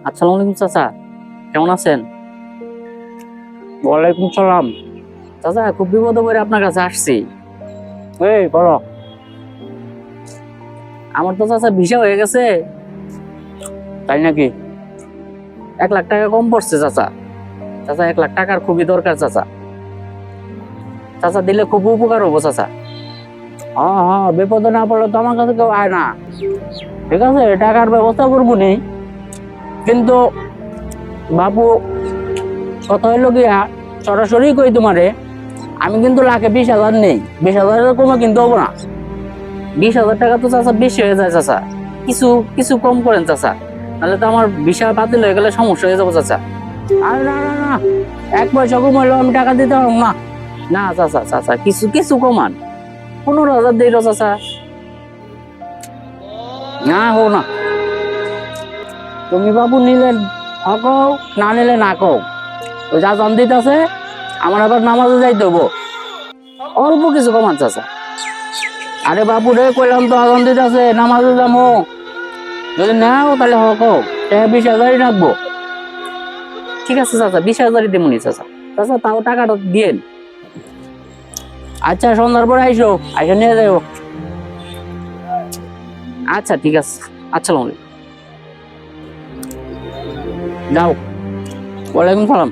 আসসালামু আলাইকুম চাচা, কেমন আছেন? ওয়ালাইকুম সালাম। চাচা খুব বিপদ করে আপনার কাছে আসছি। এই বলো। আমার তো চাচা ভিসা হয়ে গেছে। তাই নাকি? 1 লাখ টাকা কম পড়ছে চাচা। চাচা 1 লাখ টাকার খুবই দরকার চাচা। চাচা দিলে খুব উপকার হবো চাচা। হ্যাঁ হ্যাঁ, বিপদে না পড়লে তো আমার কাছে কেউ আয় না। ঠিক আছে, টাকার ব্যবস্থা করবো নি, কিন্তু বাবু কথা হইলো গিয়া সরাসরি কই তোমারে, আমি কিন্তু লাখে 20,000 নেই। 20,000 কমে কিন্তু হবো না। 20,000 টাকা তো চাচা বেশি হয়ে যায় চাচা। কিছু কিছু কম করেন চাচা, নাহলে তো আমার ভিসা বাতিল হয়ে গেলে সমস্যা হয়ে যাবো চাচা। আরে না না না, 1 পয়সা কম হইলেও আমি টাকা দিতে পারবো না। না চাচা, চাচা কিছু কিছু কমান। 15,000 দিল চাচা। না হো না, তুমি বাবু নিলে হকও, না নিলে না কও। ওই যা জন দিতেছে, আমার আবার নামাজে যাইতে হবো। অল্প কিছু কমান চাচা। আরে বাবু রে, কইলাম তো আজান দিতেছে, নামাজে যাবো। যদি নাও তাহলে হকও, 20,000 রাখবো। ঠিক আছে চাচা, 20,000 দেবনি চাচা। চাচা তাও টাকাটা দিয়েন। আচ্ছা, সন্ধ্যার পরে আইসো, আইসা নিয়ে যাবো। আচ্ছা ঠিক আছে। আসসালামু আলাইকুম। যাও। ওয়ালাইকুম সালাম।